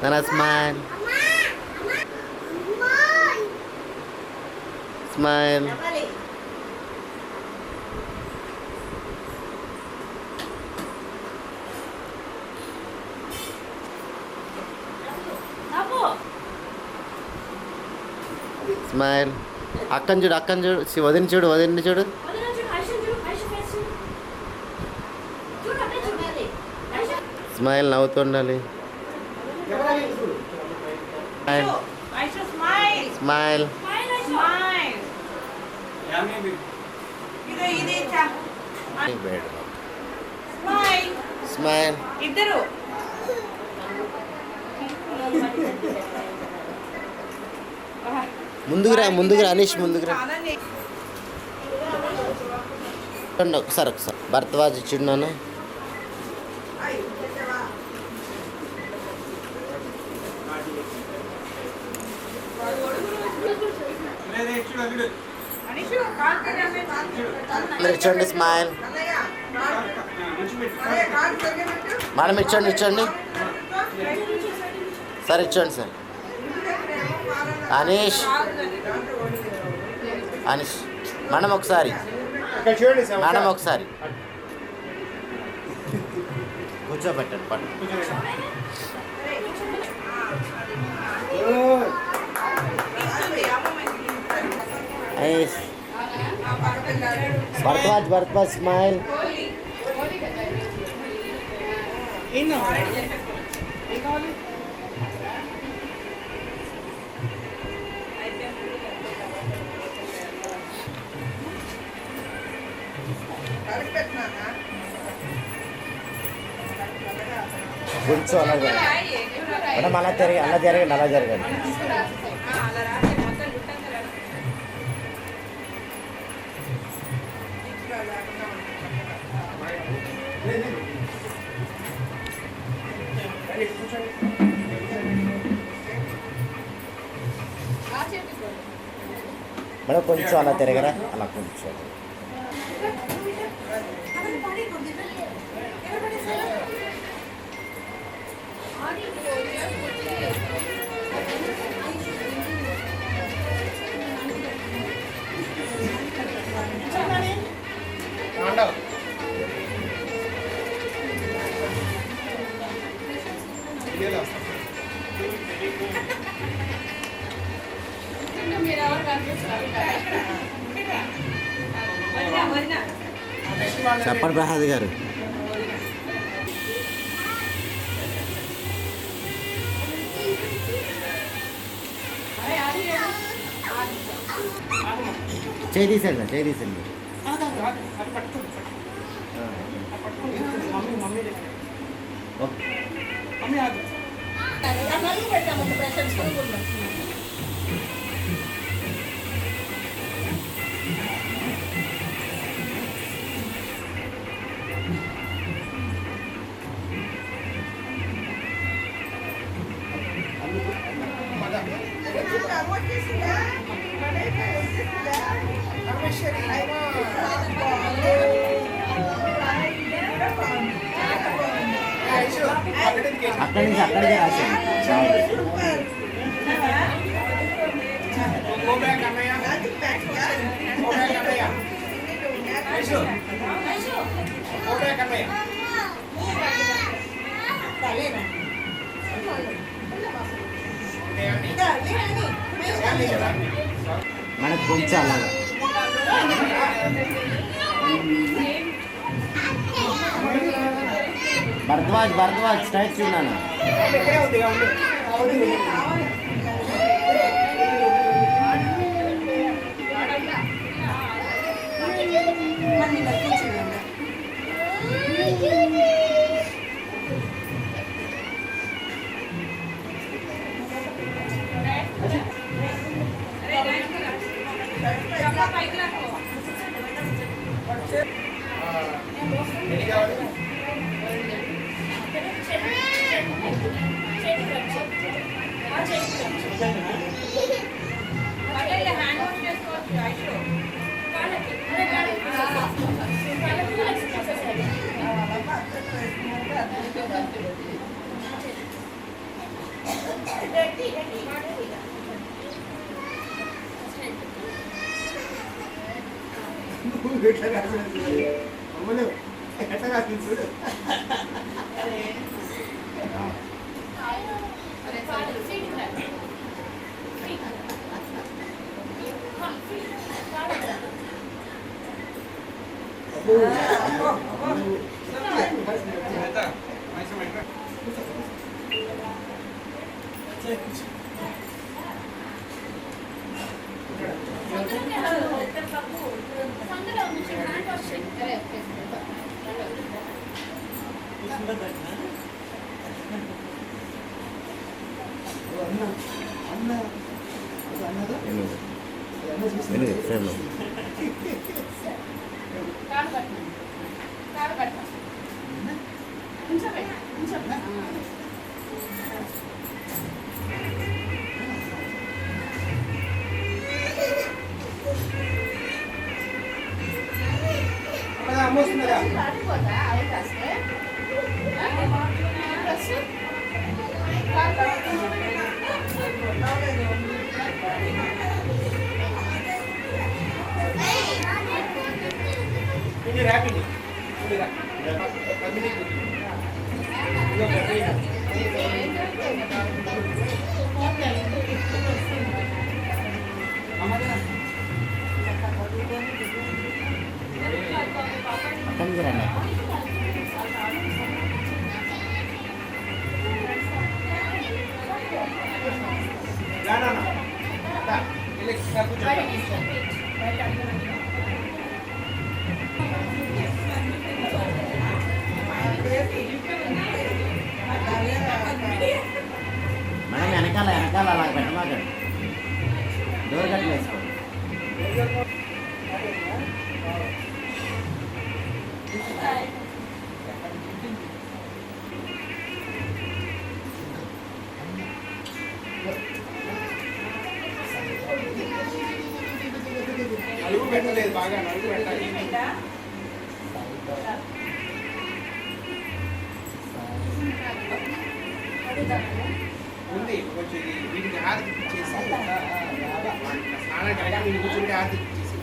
నాన్న smile smile. Smile. అక్కని చూడు, అక్కని చూడు, వదిన చూడు, వదిన చూడు. స్మైల్, నవ్వుతుండాలి. స్మైల్. స్మైల్. ఇద్దరు ముందుకురా, ముందుకురా అనీష్, ముందుకురా. ఒకసారి ఒకసారి భరద్వాజ్ ఇచ్చిండు. ఇచ్చండి స్మైల్. మేడం ఇచ్చండి, ఇచ్చండి సార్, ఇచ్చండి సార్. అనీష్, అనీష్ మేడం ఒకసారి, మేడం ఒకసారి కూర్చోబెట్టండి. పట్టు భరద్వాజ్, భరద్వాజ్ స్మైల్. కొంచెం అలా మేడం, అలా జరగండి, అలా జరగండి, అలా జరగండి. మేడం కొంచెం అలా తిరగరా, అలా కొంచెం. చెప్పండి ప్రసాద్ గారు. చేయి తీసండి, చేయి తీసండి. అక్కడి నుంచి అక్కడికే రాశాను. మనకు కొంచెం అలాగా భరద్వాజ్, భరద్వాజ్ స్ట్రైట్ చూడాను. ఫ్రేమ్లో అక్కడికి రండి. మేడం వెనకాల వెనకాల అలా పెట్టమాకండి, డోర్ కట్టలు వేసుకోండి. నలుగు పెట్టలేదు, బాగా నలుగు పెట్టాలి. ఉంది కొంచెం వీటికి హారతి ఇచ్చేసి స్నానానికి వెళ్ళగా వీళ్ళు కూర్చుంటే హారతి ఇచ్చేసి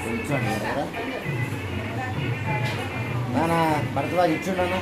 కూర్చోండి కదా నాన్న భరద్వాజ్ ఇచ్చిండను.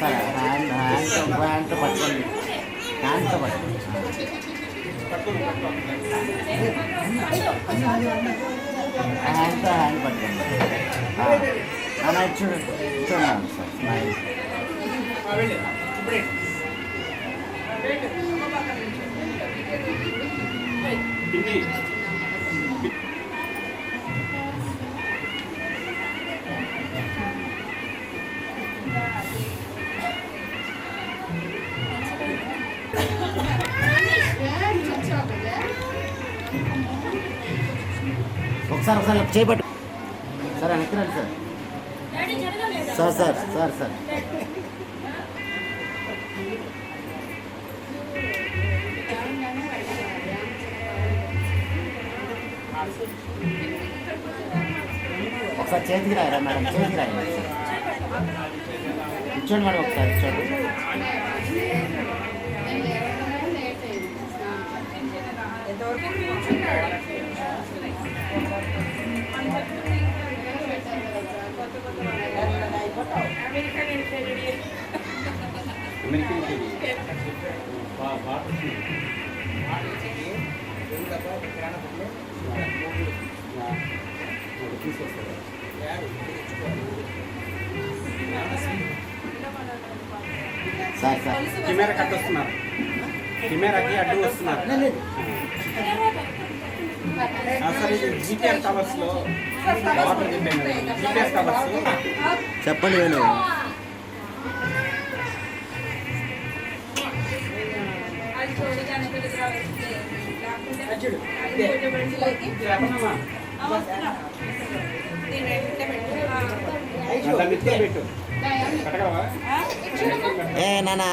సరే హ్యాండ్తో పట్టుకోండి, హ్యాండ్తో పట్టుకోండి, హ్యాండ్తో హ్యాండ్ పట్టుకోండి. అలా చూడండి చూడండి సార్. ఒకసారి ఒకసారి చేపట్టు సార్, వెనక్కి రండి sir. Sir sir sir sir ఒకసారి చేతికి రాయరా మేడం, చేతికి రాయండి. కూర్చోండి మేడం, ఒకసారి కూర్చోండి. ఎందుకబ్బా ఒక కిరాణా కొట్లో తీసుకొస్తారు సార్ సార్ కెమెరా కట్ వస్తున్నారు, కెమెరాకి అడ్డు వస్తున్నారు. లేదు సార్ ఇది జీపీఎస్ టవర్స్లో వాటర్ చెప్పాను కదా, జీపీఎస్ టవర్స్ చెప్పండి నేను దాన్ని ఎత్తుకొని పెట్టు కట్టగలవా? ఏ నానా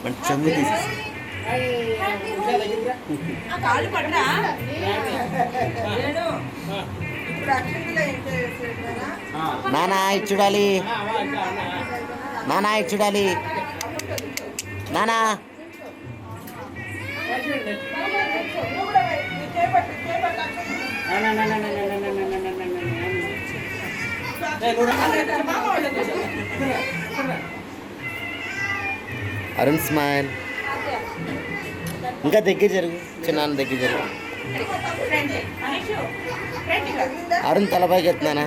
మన చెంగు తీసేసి కాళ్ళు పడ్డా నానా ఇది చూడాలి నానా ఇది చూడాలి నానా అరుణ్ స్మైల్ ఇంకా దగ్గర జరుగు చిన్న దగ్గర జరుగు అరుణ్ తలపైకి ఎత్తున్నానా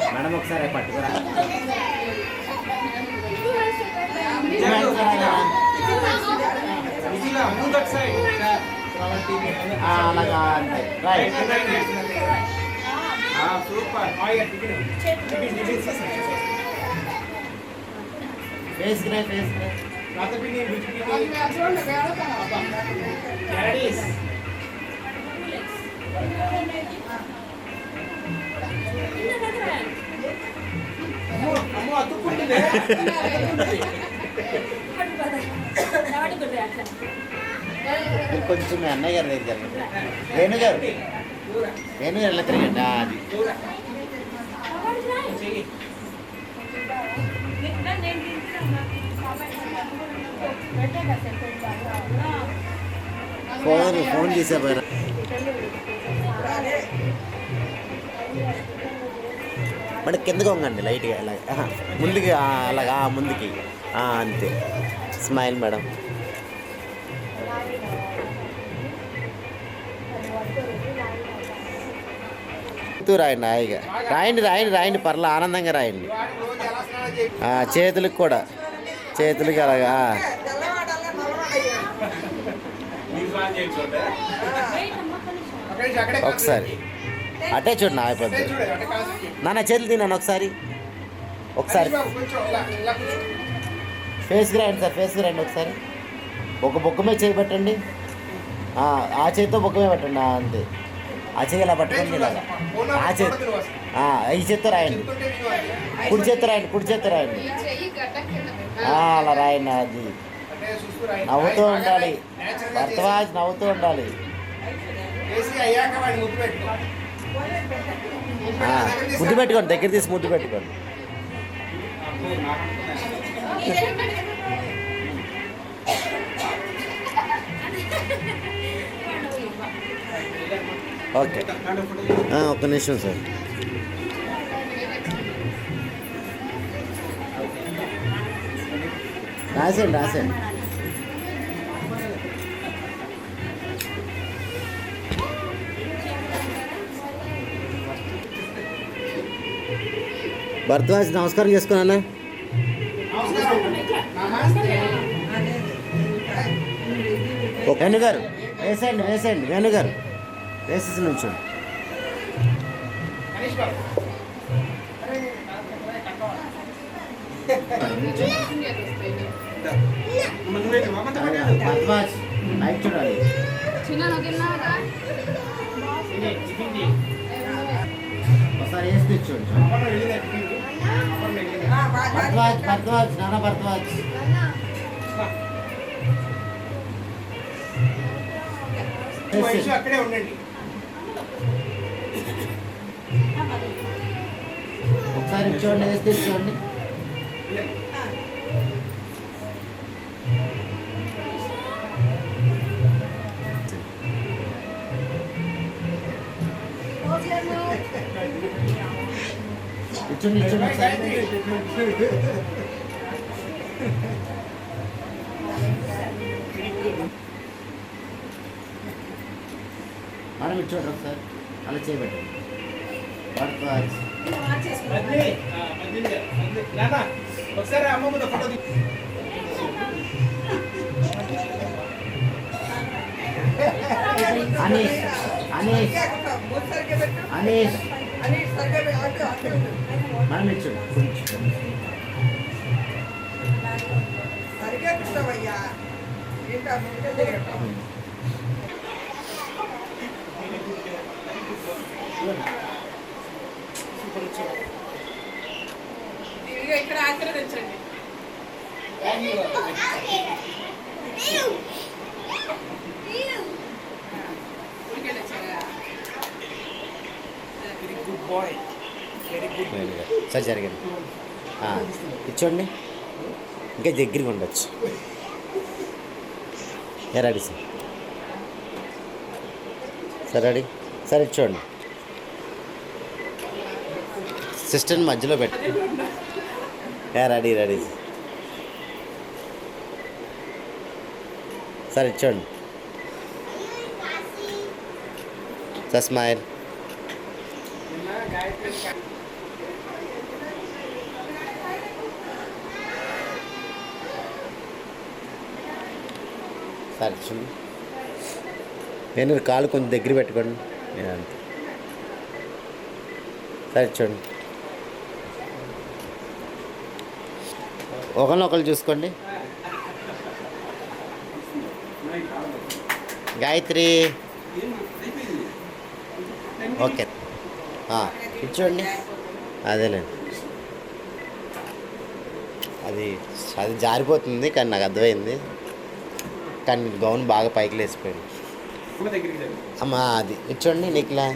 మేడం ఒకసారి పట్టుకురా అలాగా అంతే right super. Face grey face grey అమ్మో అతుక్కుంటుంది. కొంచెం మీ అన్నయ్య గారి దగ్గర జరగండి వేణు గారు వేణు గారు ఎలా తిరగండి అది ఫోన్ చేసేపోయారా మరి కిందకి వంగండి లైట్గా అలాగా ముందుకి అలాగా ముందుకి అంతే స్మైల్ మేడం రాయండి హాయిగా రాయండి రాయండి రాయండి పర్లే ఆనందంగా రాయండి రోజు ఎలా స్నానం చేయి చేతులకు కూడా చేతులకి అలాగా అక్కడే ఒకసారి అటే చూడండి ఆగిపోద్ది చూడు అంటే కాదు నాన్న చేతులు తిన్నాను ఒకసారి ఒకసారి కొంచెం ఇలా కూర్చో. ఫేస్కి రాయండి సార్ ఫేస్కి రండి ఒకసారి ఒక బొక్క మీద చేయి పెట్టండి ఆ చేతితో బొక్క మీద పెట్టండి అంతే ఆ చేయి ఇలా పట్టుకోండి ఇలాగా ఆ చేతి ఈ చేత్తో రాయండి చెప్తుంటే విను అంటే. కుడి చేత్తో రాయండి కుడి చేత్తో రాయండి అలా రాయండి అది అంటే చూస్తూ రాయి. నవ్వుతూ రాయి ఉండాలి నేచురల్గా చేసి భర్తవాజ్ నవ్వుతూ ఉండాలి చేసి అయ్యాక వాడిని ముద్దు పెట్టుకో. ముద్దు పెట్టుకోండి దగ్గర తీసి ముద్దు పెట్టుకోండి ఓకే ఒక్క నిమిషం సార్ రాసేయండి రాసేయండి భరద్వాజ్ నమస్కారం చేసుకున్నానా వేణు గారు వేసేయండి వేసేయండి వేణు గారు వేసేసి నుంచోండి మనీష్ బాబు. భరద్వాజ్ లైట్ చూడాలి ఒకసారి వేసి తెచ్చోండి అప్పుడు వెళ్ళింది టిఫిన్. అప్పుడు వెళ్ళింది. భరద్వాజ్ భరద్వాజ్ నాన్న భరద్వాజ్ వయసు అక్కడే ఉండండి. ఒకసారి చూడండి వేసి తెచ్చోండి ఇచ్చండి ఇచ్చండి ఒకసారి. మేడం ఇచ్చోండి ఒకసారి అలా చేయబెట్టండి. భరద్వాజ్ ఒకసారి అమ్మమ్మతో ఫోటో అనీష్ అనీష్ అనీష్ మేడం ఇచ్చండి కొంచెం. సరిగా పెట్టవయ్యా ఏంటా ముందే తిరగటం ఇదిగో ఇక్కడ ఆశీర్వదించండి. ఉడికెళ్ళి వచ్చారా? Very good boy, very good. Sir జరిగింది ఇచ్చోండి. ఇంకా దగ్గరగా ఉండొచ్చు. ఏ ready sir? Sir ready sir ఇచ్చోండి. సిస్టర్ని మధ్యలో పెట్టు. ఏ రెడీ రెడీ సార్ ఇచ్చోండి. Sir smile. సార్ ఇచ్చండి. నేను కాలు కొంచెం దగ్గర పెట్టుకోండి. నేను అంతే. సార్ ఇచ్చండి. ఒకరినొకరు చూసుకోండి. గాయత్రి ఓకే ఇచ్చోండి. అదేలేండి. అది అది జారిపోతుంది కానీ నాకు అర్థమైంది. కానీ గౌన్ బాగా పైకి లేచిపోయింది. అమ్మా అది ఇచ్చోండి. నిఖిలా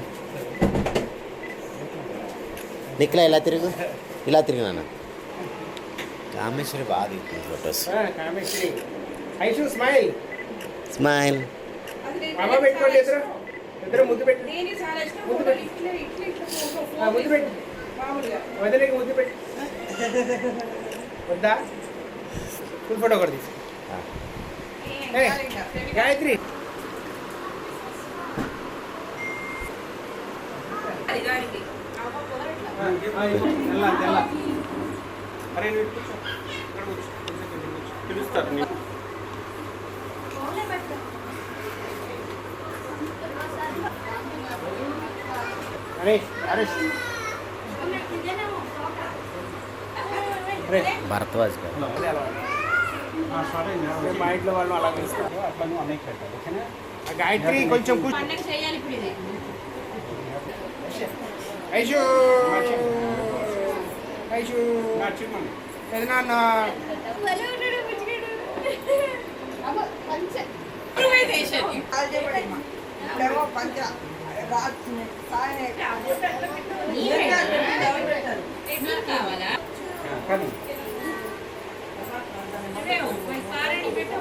నిఖిలా ఇలా తిరుగు, ఇలా తిరుగు నాన్న. కామేశ్వరి బాగా దిగుతుంది photos. Kameshwari Aishu smile. Smile. అమ్మ పెట్టుకోండి, ఇద్దరు ముద్దు పెట్టు. నేను చాలా ఇష్టం. ముద్దు పెట్టు. ఇట్లా ఇట్లా ఇట్లా ముద్దు పెట్టు. మామూలుగా వదిలేకి ముద్దు పెట్టు. వద్దా? ఫుల్ ఫోటో కూడా తీసు. గాయత్రి దానికి అమ్మ కుదరట్లా. అరే నువ్వు కూర్చో. ఇక్కడ కూర్చో. కొంచెం కూర్చో. పిలుస్తారు నీకు. హరీష్ హరీష్ భరద్వాజ్ గారు. మా ఇంట్లో వాళ్ళు అలా వేస్తారు. అట్లా నువ్వు అన్నయ్యకి పెట్టాలి, ఓకేనా? ఆ గాయత్రి కొంచెం కూర్చో. పండగ చేయాలి ఇప్పుడు ఇది. ఐషు ఐషు నా చిన్న పెదనాన్న ఇంప్రూవైజేషన్. ఇక్కడేమో పంచ రాత్రి సాయం నీకు కావాలా? కాదు. అదే సారీ పెట్టు.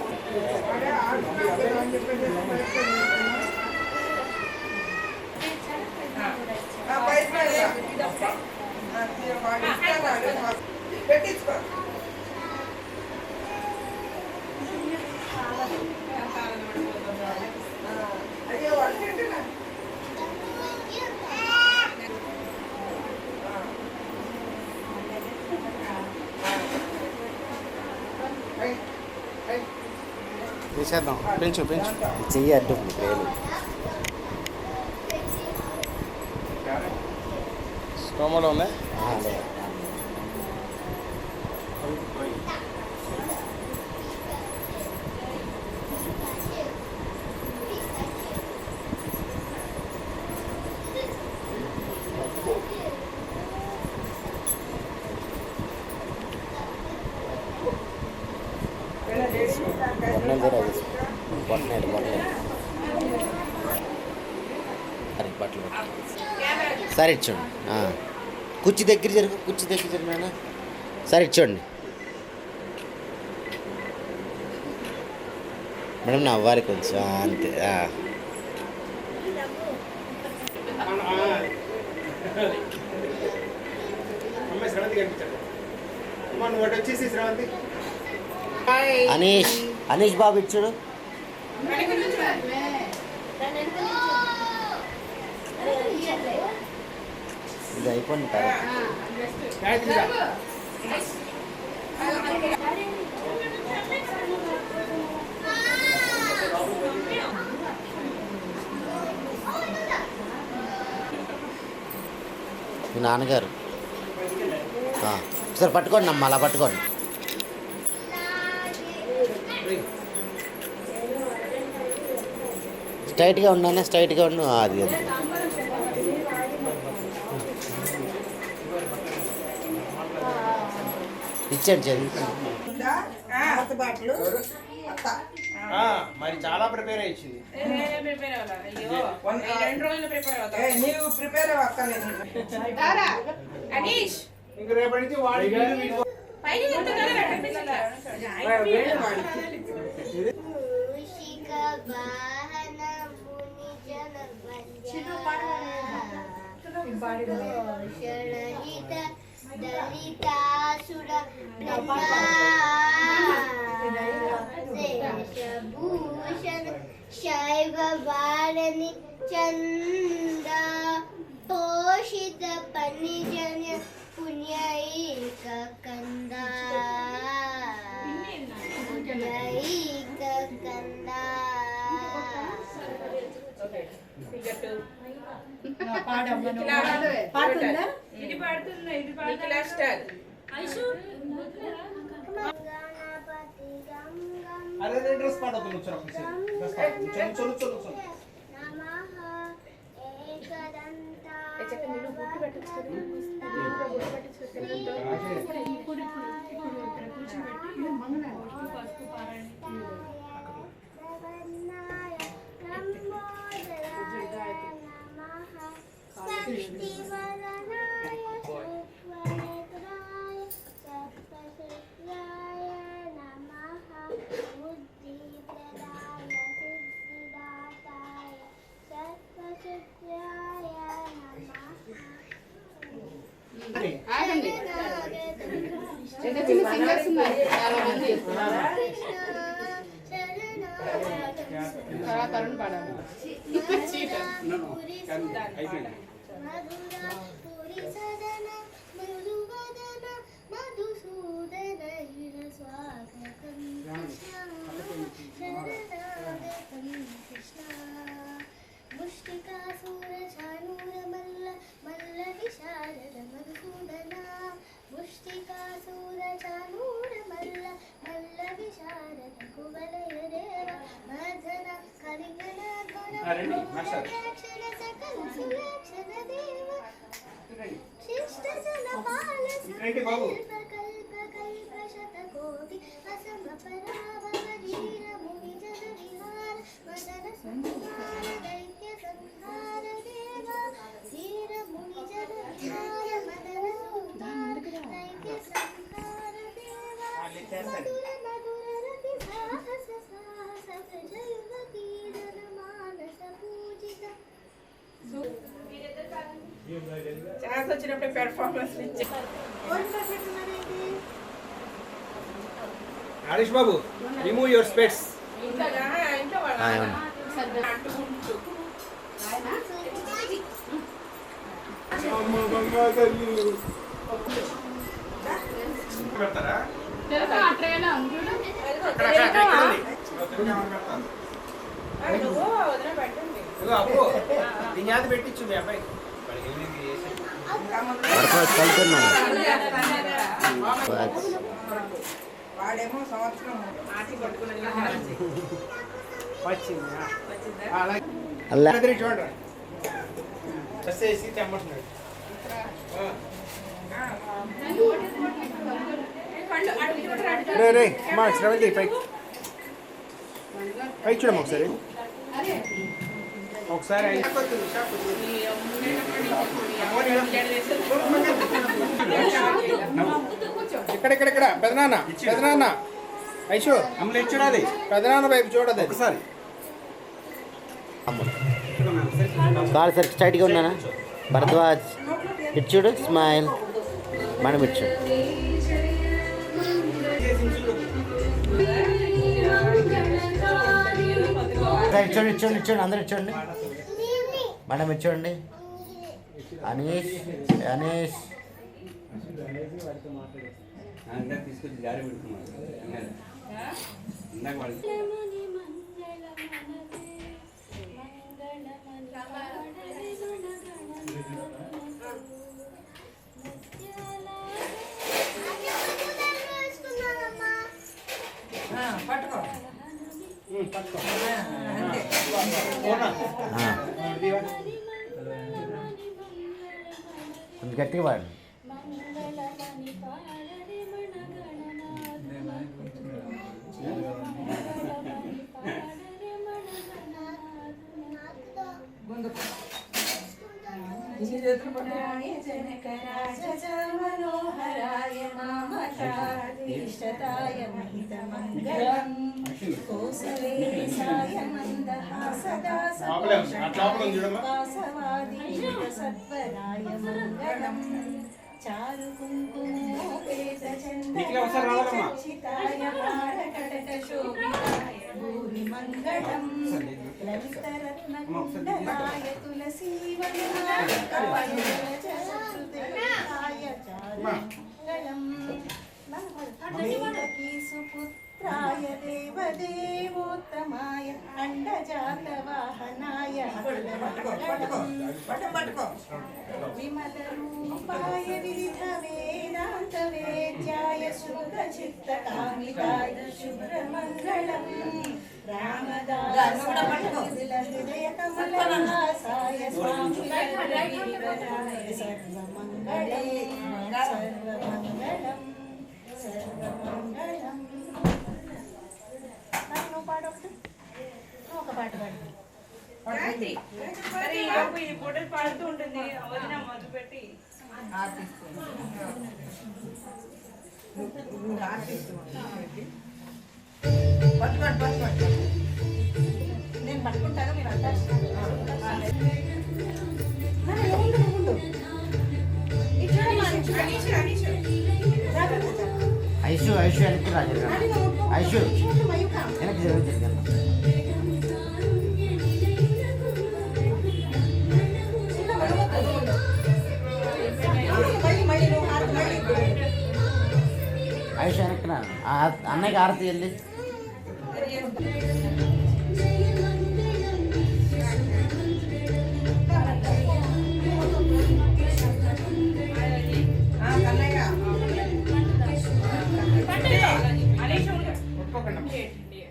పెట్టించుకో. అయ్యో వాళ్ళు తీసేద్దాం. పెంచు పెంచు. చెయ్యి అడ్డు వేలు. స్టోమలో ఉందా? లేదు. బొట్టనలు కూడా బొట్టనేడు అరే బట్టలు సరే ఇచ్చోండి. కుర్చీ దగ్గర జరుగు, కుర్చీ దగ్గర జరుగు నాన్న. సరే ఇచ్చోండి మేడం. నవ్వాలి కొంచెం అంతే. అమ్మాయి శ్రవంతి కనిపించండి. అమ్మ నువ్వు ఒకటి వచ్చేసి శ్రవంతి. అనీష్ బాబు ఇచ్చుడు. ఇది అయిపోయింది కదా. గాయత్రి రా. మీ నాన్నగారు సరే పట్టుకోండి అమ్మ, అలా పట్టుకోండి. స్ట్రైట్గా ఉన్నానే, స్ట్రైట్గా ఉండు. అది అంతే. ఇచ్చండి చదివి. ఉందా? కొత్త బాటలు కొత్త. మరి చాలా ప్రిపేర్ అయ్యింది. ప్రిపేర్ అవ్వాలా? అయ్యో, ఈ 2 రోజులు ప్రిపేర్ అవుతా. నీవు ప్రిపేర్ అవ్వక్కర్లేదు. అనీష్ ఇంక రేపటి నుంచి వాడి పైకి ఎత్తుతారా? కనిపించట్లా? దళితాసుర భూషణ శైవ వారణి చంద పోషిత పనిజన్య పుణ్యైక కంద పుణ్యైక కంద. ఇది పాడుతుందా? ఇది పాడుతుందా? స్టార్ గణపతి గంగం అరే డ్రెస్ పాడొద్దు. నమః ఏకదంతాయ వర్ణాయ లంబోదరాయ నమః శక్తివదనాయ శుక్లనేత్రాయ సర్వశక్త్యాయ నమః బుద్ధిప్రదాయ సిద్ధిదాతాయ సర్వశక్త్యాయ నమః. చిన్న చిన్న సింగర్స్ ఉన్నారు చాలా మంది. చాలా తరుణ్ పాడాలి. పురి సదన మృదువదన మధుసూదన స్వాగతం శరణాగతం కృష్ణ ముష్టికాసుర చానూర మల్ల మల్ల విశారద మధుసూదన ముష్టికాసుర చానూర మల్ల మల్ల విశారద కువలయ దేవ మర్దన కలిగణ గణ సకల సులక్షణ దేవ శిష్ట జన పాల కల్ప కల్ప కల్ప శతకోటి అసమ పరావర వీర ముని జన విహార మదన సంహార దైత్య సంహార దేవ వీర ముని జన విహార మదన సంహార దైత్య సంహార దేవ మధుర మధుర రతి సాహస సాహస ప్రజయువతీ జన మానస పూజిత. ఛాన్స్ వచ్చినప్పుడు పెర్ఫార్మెన్స్ ఇచ్చే. హరీష్ బాబు రిమూవ్ యువర్ స్పెట్స్. ఇంట్లో అవును. అంటుకుంటూ పెడతారా? అట్లా అక్కడ నువ్వు వదిన పెట్టండి. ఇదిగో అప్పు దీని యాద పెట్టించు మీ అబ్బాయి. కలుపుతున్నాను. వాడేమో సంవత్సరం ఆటి పట్టుకుని వచ్చింది. అల్లా చూడండి వచ్చేసి తెమ్మంటున్నాడు. రే రే మా శ్రవంతి పైకి పైకి చూడమ్మా ఒకసారి. ఒకసారి ఇక్కడ పెదనాన్న పెదనాన్న ఐషో చూడాలి. పెదనాన్న వైపు చూడదు ఒకసారి. కాలు సరి స్ట్రైట్గా ఉన్నానా? భరద్వాజ్ ఇటు చూడు, స్మైల్. మనం ఇచ్చు ఇచ్చోండి ఇచ్చోండి ఇచ్చోండి అందరు ఇచ్చోండి మేడం ఇచ్చోండి అనీష్ అనీష్ తీసుకొచ్చి జారీ పెడుతున్నాను ఇందాక వాళ్ళు పట్టుకో అంతే కొంచెం గట్టిగా పాడు మనోహరాయ మామకాదిష్టతాయ మంగళం కోసలేసాయ మందహాసదా సత్వరాయ మంగళం చారు కుంకుమోపేత చంద్రచితాయ పారకటక శోభితాయ భూమి మంగళం లలితరత్న కుండలాయ తులసీవనాయ కపండలచరుదేవాయ చారు మంగళం దేవకీ సుపుత్రాయ దేవదేవోత్తమాయ అండజాతవాహనాయ విమలరూపాయ వివిధ వేదాంత వేద్యాయ శుద్ధచిత్తకామితాయ శుభ్రమంగళం రామదాసాయ హృదయ కమలహాసాయ స్వామి గిరివరాయ సర్వమంగళం సర్వమంగళం సర్వమంగళం. నువ్వు పాడొకటి ఒక పాట పాడు. గాయత్రి మరి ఈలోపు ఈ పూటలు పాడుతూ ఉంటుంది వదిన మొదలు పెట్టి నేను పట్టుకుంటాను మీరు అంతా ఐషు ఐషు వెనక్కి రాజు ఐషు వెనక్కి జరిగింది ఐషు వెనక్కి రా అన్నయ్యకి ఆరతి వెళ్ళి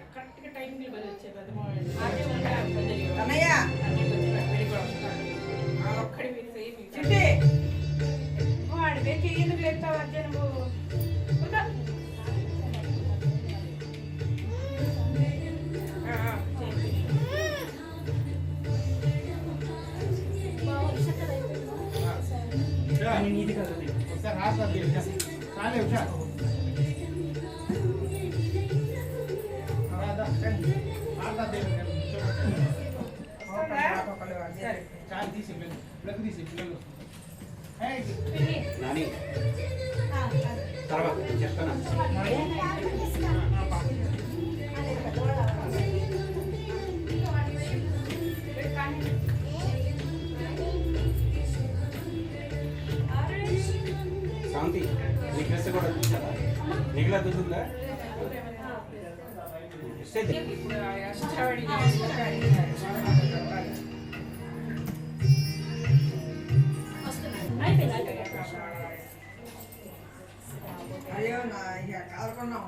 కరెక్ట్గా టైంకి వచ్చే ఒక్కడి వాడి పేరు ఎందుకు లేపుతావు అర్జున్ నువ్వు నాని తర్వాత చెప్తాను శాంతి నీ డ్రెస్ కూడా చూసారా నీకులా చూస్తుందా అయ్యో నా ఇక కాలకున్నాం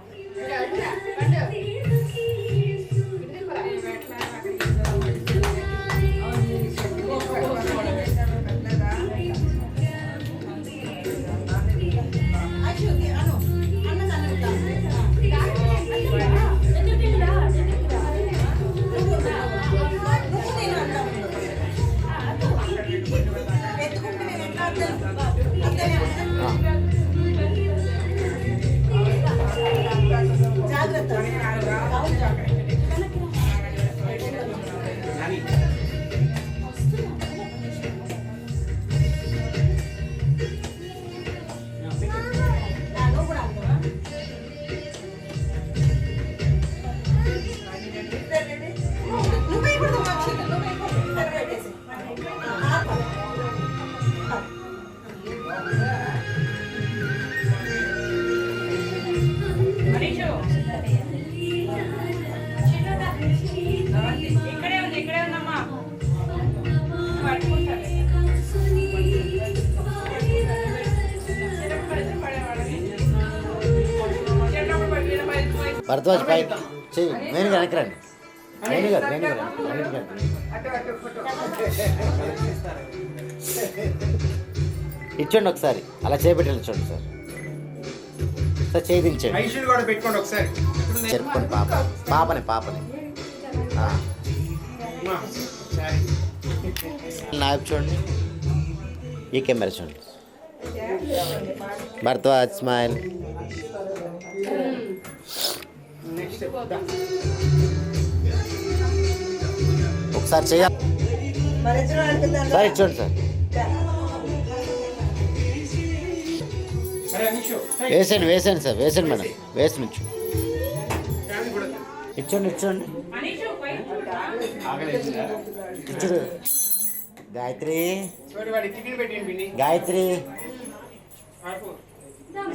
భరద్వాజ్ పై చెయ్యి మెయిన్గా వెనక్కి రండి మెయిన్గా మెయిన్గా రండి అటు అటు ఫోటో ఇచ్చండి ఒకసారి అలా చేపెట్టి ఇచ్చండి సార్ సార్ చేయి దించండి ఐషుని కూడా పెట్టుకోండి ఒకసారి చెప్పుకోండి పాపని ఆ. అమ్మా, సరే. నాయకు చూడండి ఈ కెమెరా చూడండి భరద్వాజ్ స్మైల్ నెక్స్ట్ దా. ఒకసారి చేయాలి సార్ ఇచ్చండి సార్ సరే అనీషు వేసండి సార్ వేసండి మేడం వేసి నుంచి ఫ్యామిలీ కూడా ఇచ్చండి అనీషు పైన చూడరా? ఇచ్చుడు గాయత్రి చూడు వాడి టిఫిన్ పెట్టండి పిన్ని గాయత్రి ఆపు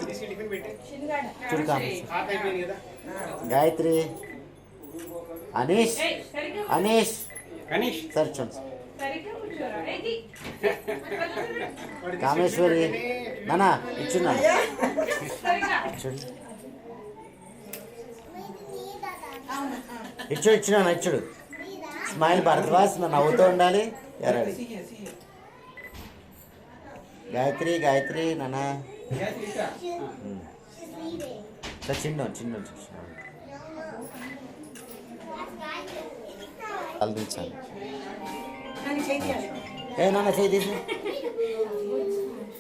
తీసుకెళ్ళి టిఫిన్ పెట్టి చూడు కాదు ఆట అయిపోయింది కదా గాయత్రి అనీష్ ఏయ్, సరిగ్గా అనీష్ అనీష్ సార్ చూడండి సార్ సరిగ్గా కూర్చోరా? ఏది? వాడి కామేశ్వరి నానా ఇచ్చున్నాను సరిగ్గా. చూడు ఇచ్చుడు ఇచ్చుడు స్మైల్ భరద్వాజ్ నవ్వుతూ ఉండాలి ఎర్రడు గాయత్రి నానా సార్ చిన్న అల్దించాలి ఏ నాన్న చేయి తీసి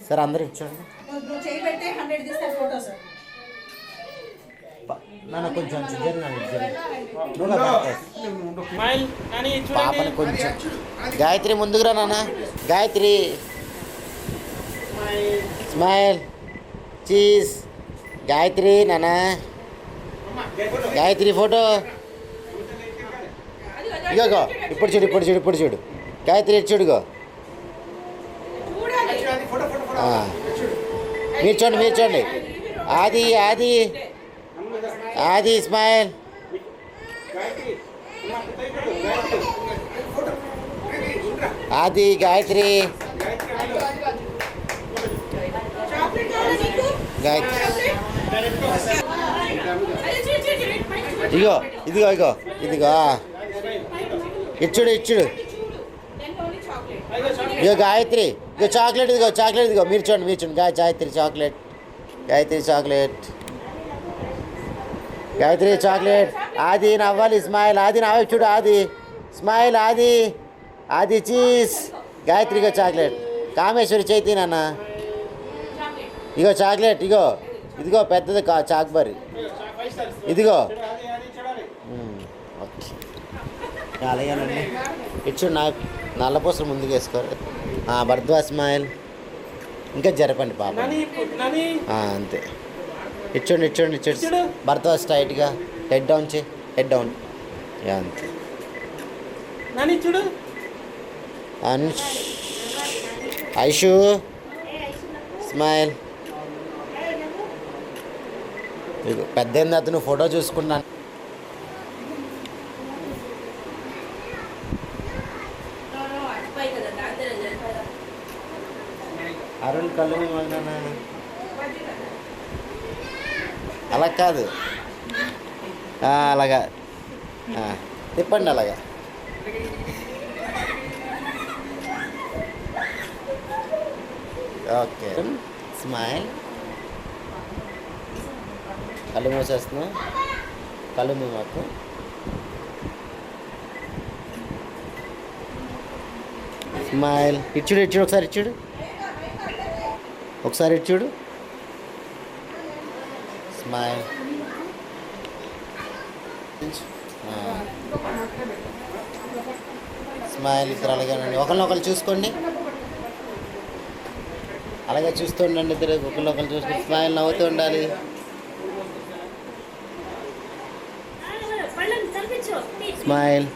సార్ అందరు ఇచ్చండి నువ్వు చేయి పెడితే 100 తీస్తారు ఫోటో సార్. నాన్న కొంచెం నువ్వు పాపని కొంచెం గాయత్రి ముందుకురా నాన్న గాయత్రి స్మైల్ చీజ్ గాయత్రి నాన్న గాయత్రి ఫోటో ఇగో ఇప్పుడు చూడు గాయత్రి ఇటు చూడుగో ఫోటో ఫోటో ఫోటో మీరు చూడండి ఆది స్మైల్ ఆది గాయత్రి గాయత్రి ఇదిగో ఇచ్చుడు ఇగో గాయత్రి ఇగో చాక్లెట్ ఇదిగో మీరు చూడండి గాయత్రి చాక్లెట్ ఆది నవ్వాలి స్మైల్ ఆది నవ్వాలి చూడు ఆది స్మైల్ ఆది చీజ్ గాయత్రిగో చాక్లెట్ కామేశ్వరి చేతి నాన్న ఇగో చాక్లెట్ ఇదిగో పెద్దది చాక్బరి ఇదిగో అలాగేనండి ఇచ్చుడు నల్లపూసలు ముందుకు వేసుకోరు భరద్వాజ్ స్మైల్ ఇంకా జరపండి పాప అంతే ఇచ్చండి భరద్వాజ్ స్ట్రైట్గా హెడ్ డౌన్ అంతే అనుష్ ఐషు స్మైల్ పెద్ద అతను ఫోటో చూసుకున్నాను అరుణ్ కళ్ళు అలా కాదు అలాగా తిప్పండి అలాగా ఓకే స్మైల్ కళ్ళు మూసేస్తున్నాం కళ్ళు మాకు స్మైల్ ఇచ్చుడు ఒకసారి ఇచ్చుడు స్మైల్ స్మైల్ ఇద్దరు అలాగేనండి ఒకరినొకరు చూసుకోండి అలాగే చూస్తూ ఉండండి ఇద్దరు ఒకరినొకరు చూసుకొని స్మైల్ నవ్వుతూ ఉండాలి స్మైల్